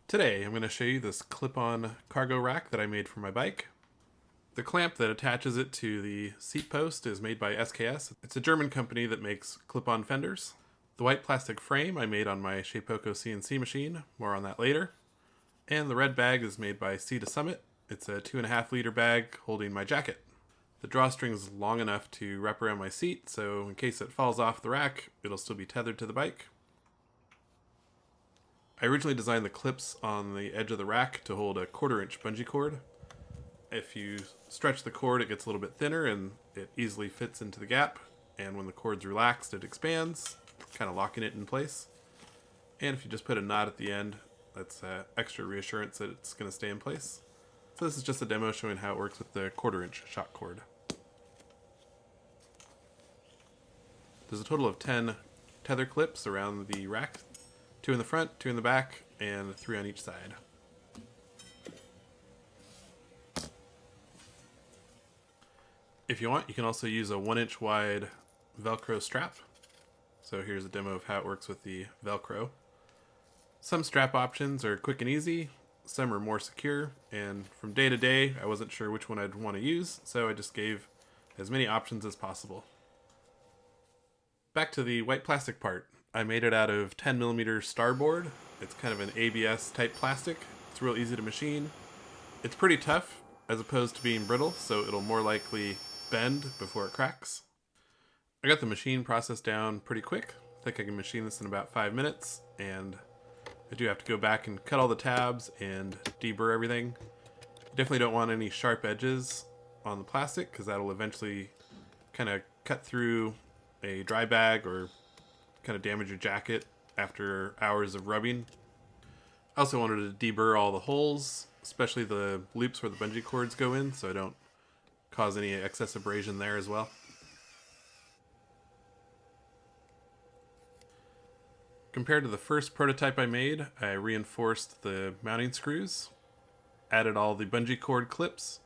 Today I'm going to show you this clip-on cargo rack that I made for my bike. The clamp that attaches it to the seat post is made by SKS. It's a German company that makes clip-on fenders. The white plastic frame I made on my Shapeoko CNC machine, more on that later. And the red bag is made by Sea to Summit. It's a 2.5 liter bag holding my jacket. The drawstring is long enough to wrap around my seat, so in case it falls off the rack, it'll still be tethered to the bike. I originally designed the clips on the edge of the rack to hold a 1/4 inch bungee cord. If you stretch the cord, it gets a little bit thinner and it easily fits into the gap. And when the cord's relaxed, it expands, kind of locking it in place. And if you just put a knot at the end, that's extra reassurance that it's going to stay in place. So this is just a demo showing how it works with the 1/4 inch shock cord. There's a total of 10 tether clips around the rack. 2 in the front, 2 in the back, and 3 on each side. If you want, you can also use a 1-inch wide Velcro strap. So here's a demo of how it works with the Velcro. Some strap options are quick and easy, some are more secure, and from day to day, I wasn't sure which one I'd want to use, so I just gave as many options as possible. Back to the white plastic part. I made it out of 10mm Starboard. It's kind of an ABS type plastic. It's real easy to machine. It's pretty tough as opposed to being brittle, so it'll more likely bend before it cracks. I got the machine process down pretty quick. I think I can machine this in about 5 minutes, and I do have to go back and cut all the tabs and deburr everything. Definitely don't want any sharp edges on the plastic because that'll eventually kind of cut through a dry bag or kind of damage your jacket after hours of rubbing. I also wanted to deburr all the holes, especially the loops where the bungee cords go in, so I don't cause any excess abrasion there as well. Compared to the first prototype I made, I reinforced the mounting screws, added all the bungee cord clips,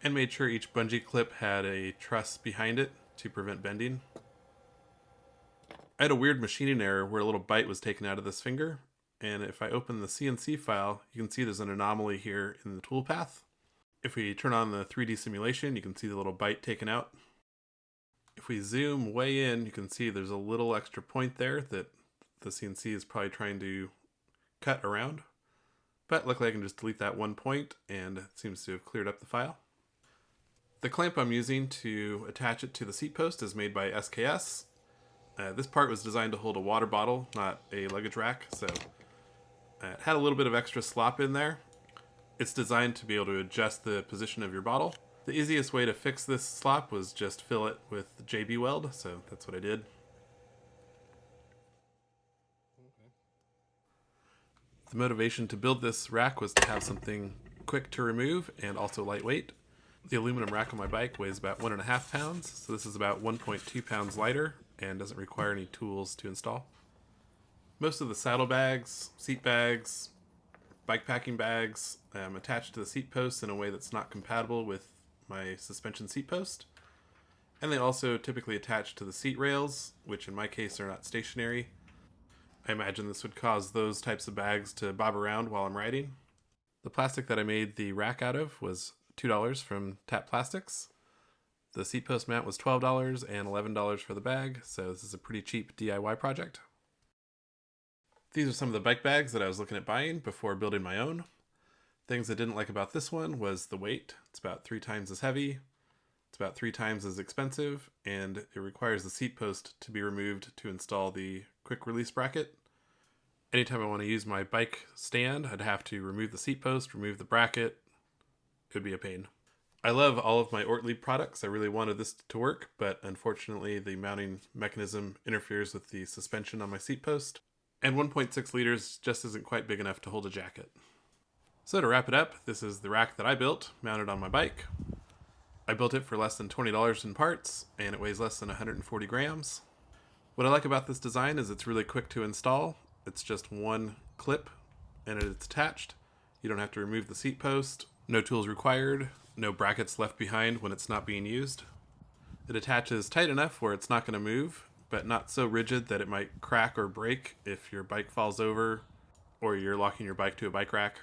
and made sure each bungee clip had a truss behind it to prevent bending. I had a weird machining error where a little bite was taken out of this finger, and if I open the CNC file, you can see there's an anomaly here in the toolpath. If we turn on the 3D simulation, you can see the little bite taken out. If we zoom way in, you can see there's a little extra point there that the CNC is probably trying to cut around. But luckily I can just delete that one point, and it seems to have cleared up the file. The clamp I'm using to attach it to the seat post is made by SKS. This part was designed to hold a water bottle, not a luggage rack, so it had a little bit of extra slop in there. It's designed to be able to adjust the position of your bottle. The easiest way to fix this slop was just fill it with JB Weld, so that's what I did. The motivation to build this rack was to have something quick to remove and also lightweight. The aluminum rack on my bike weighs about 1.5 pounds, so this is about 1.2 pounds lighter and doesn't require any tools to install. Most of the saddlebags, seat bags, bike packing bags attached to the seat post in a way that's not compatible with my suspension seat post. And they also typically attach to the seat rails, which in my case are not stationary. I imagine this would cause those types of bags to bob around while I'm riding. The plastic that I made the rack out of was $2 from Tap Plastics. The seat post mount was $12 and $11 for the bag, so this is a pretty cheap DIY project. These are some of the bike bags that I was looking at buying before building my own. Things I didn't like about this one was the weight. It's about 3 times as heavy, it's about 3 times as expensive, and it requires the seat post to be removed to install the quick release bracket. Anytime I want to use my bike stand, I'd have to remove the seat post, remove the bracket. It would be a pain. I love all of my Ortlieb products. I really wanted this to work, but unfortunately the mounting mechanism interferes with the suspension on my seat post, and 1.6 liters just isn't quite big enough to hold a jacket. So to wrap it up, this is the rack that I built, mounted on my bike. I built it for less than $20 in parts, and it weighs less than 140 grams. What I like about this design is it's really quick to install. It's just one clip, and it's attached. You don't have to remove the seat post. No tools required. No brackets left behind when it's not being used. It attaches tight enough where it's not going to move, but not so rigid that it might crack or break if your bike falls over or you're locking your bike to a bike rack.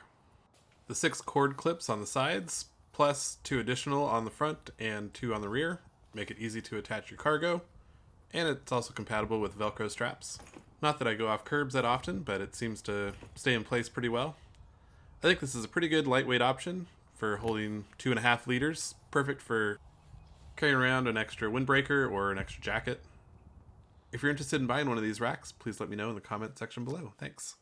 The 6 cord clips on the sides, plus 2 additional on the front and 2 on the rear, make it easy to attach your cargo, and it's also compatible with Velcro straps. Not that I go off curbs that often, but it seems to stay in place pretty well. I think this is a pretty good lightweight option for holding 2.5 liters, perfect for carrying around an extra windbreaker or an extra jacket. If you're interested in buying one of these racks, please let me know in the comment section below. Thanks.